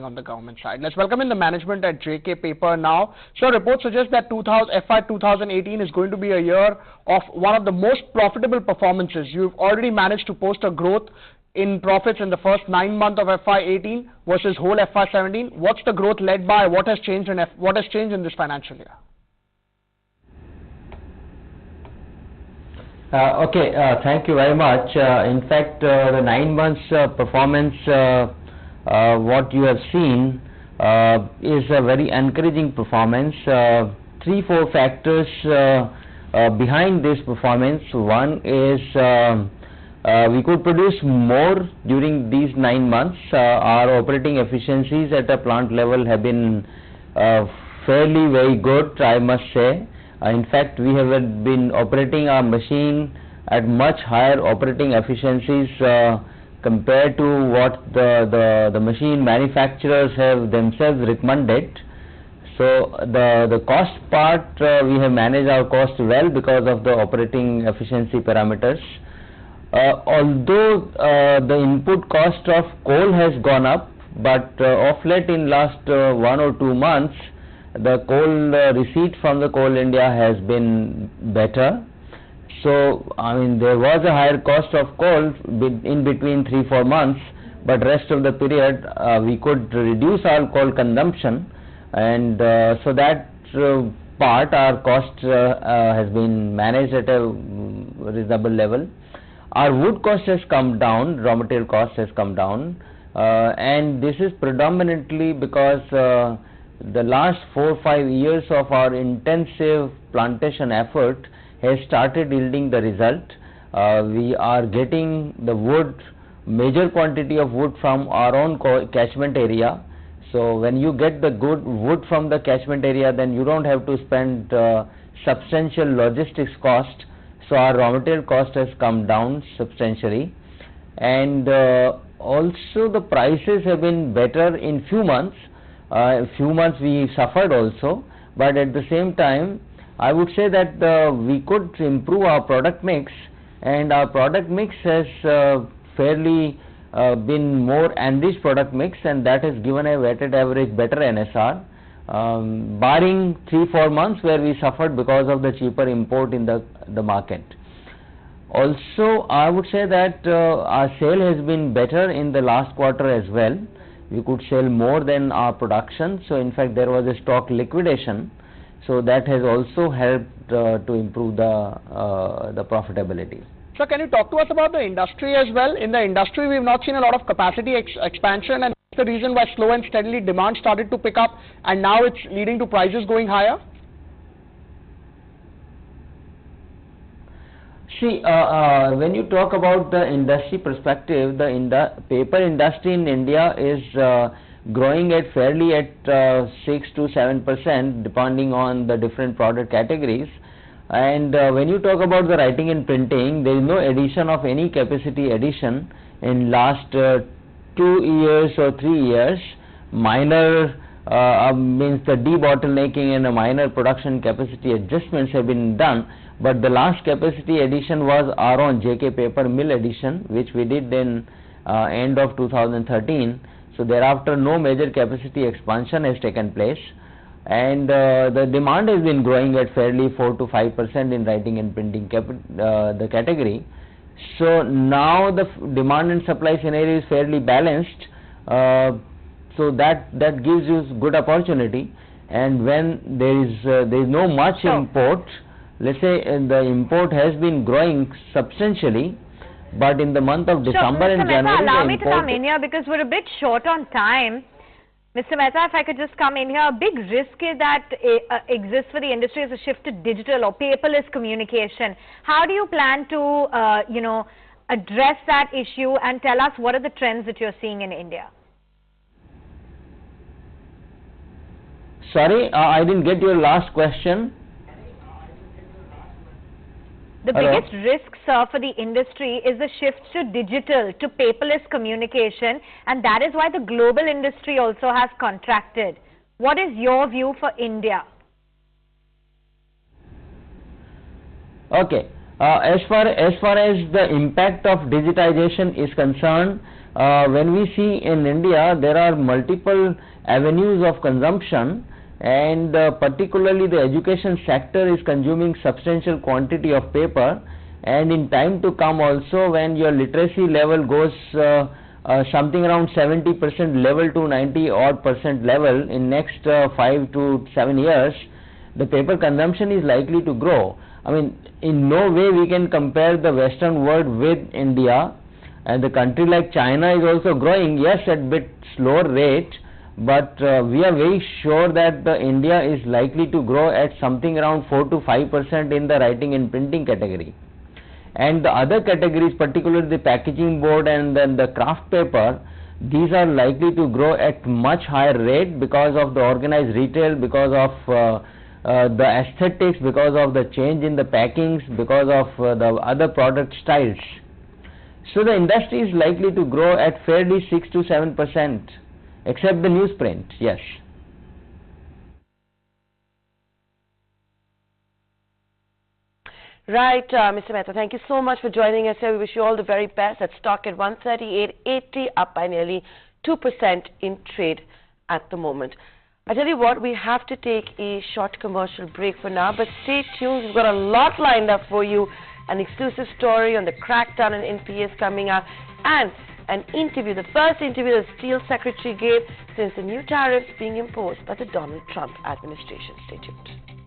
on the government side. Let's welcome in the management at JK Paper now. So reports suggest that FY 2018 is going to be a year of one of the most profitable performances. You've already managed to post a growth in profits in the first 9 months of FY 18 versus whole FY 17. What's the growth led by? What has changed in this financial year? Thank you very much. In fact, the 9 months performance, what you have seen is a very encouraging performance. 3-4 factors behind this performance. One is we could produce more during these 9 months. Our operating efficiencies at a plant level have been fairly very good, I must say. In fact, we have been operating our machine at much higher operating efficiencies compared to what the machine manufacturers have themselves recommended. So the cost part, we have managed our cost well because of the operating efficiency parameters. Although the input cost of coal has gone up, but of late in last 1 or 2 months, the coal receipt from the Coal India has been better. So, I mean, there was a higher cost of coal in between 3-4 months, but rest of the period we could reduce our coal consumption, and so that part, our cost has been managed at a reasonable level. Our wood cost has come down, raw material cost has come down, and this is predominantly because the last 4-5 years of our intensive plantation effort has started yielding the result. We are getting the wood, major quantity of wood from our own catchment area. So when you get the good wood from the catchment area, then you don't have to spend substantial logistics cost. So our raw material cost has come down substantially, and also the prices have been better in few months. Few months we suffered also, but at the same time I would say that we could improve our product mix, and our product mix has fairly been more enriched product mix, and that has given a weighted average better NSR, barring 3-4 months where we suffered because of the cheaper import in the market. Also, I would say that our sale has been better in the last quarter as well. We could sell more than our production, so in fact there was a stock liquidation, so that has also helped to improve the profitability. So can you talk to us about the industry as well? In the industry, we've not seen a lot of capacity expansion, and that's the reason why slow and steadily demand started to pick up, and now it's leading to prices going higher? See, when you talk about the industry perspective, the paper industry in India is growing at fairly at 6 to 7% depending on the different product categories. And when you talk about the writing and printing, there is no addition of any capacity addition in last 2 years or 3 years. Minor means the debottlenecking and a minor production capacity adjustments have been done. But the last capacity addition was our own JK Paper mill addition, which we did in end of 2013. So thereafter no major capacity expansion has taken place, and the demand has been growing at fairly 4 to 5% in writing and printing the category. So now the demand and supply scenario is fairly balanced, so that gives you good opportunity. And when there is no much import, let's say the import has been growing substantially, but in the month of December and January, allow me to come in here because we're a bit short on time. Mr. Mehta, if I could just come in here, a big risk that exists for the industry is a shift to digital or paperless communication. How do you plan to, address that issue, and tell us what are the trends that you're seeing in India? Sorry, I didn't get your last question. The biggest risk, sir, for the industry is the shift to digital, to paperless communication, and that is why the global industry also has contracted. What is your view for India? Okay. As far as the impact of digitization is concerned, when we see in India, there are multiple avenues of consumption, and particularly the education sector is consuming substantial quantity of paper, and in time to come also, when your literacy level goes something around 70% level to 90 odd percent level in next 5 to 7 years, the paper consumption is likely to grow. I mean, in no way we can compare the Western world with India, and the country like China is also growing, yes, at bit slower rate, but we are very sure that India is likely to grow at something around 4 to 5% in the writing and printing category. And the other categories, particularly the packaging board and then the craft paper, these are likely to grow at much higher rate because of the organized retail, because of the aesthetics, because of the change in the packings, because of the other product styles. So the industry is likely to grow at fairly 6 to 7%, except the newsprint, yes. Right, Mr. Mehta, thank you so much for joining us here. We wish you all the very best. That stock at 138.80, up by nearly 2% in trade at the moment. I tell you what, we have to take a short commercial break for now, but stay tuned. We've got a lot lined up for you. An exclusive story on the crackdown on NPS coming up, and an interview, the first interview the Steel Secretary gave since the new tariffs being imposed by the Donald Trump administration. Stay tuned.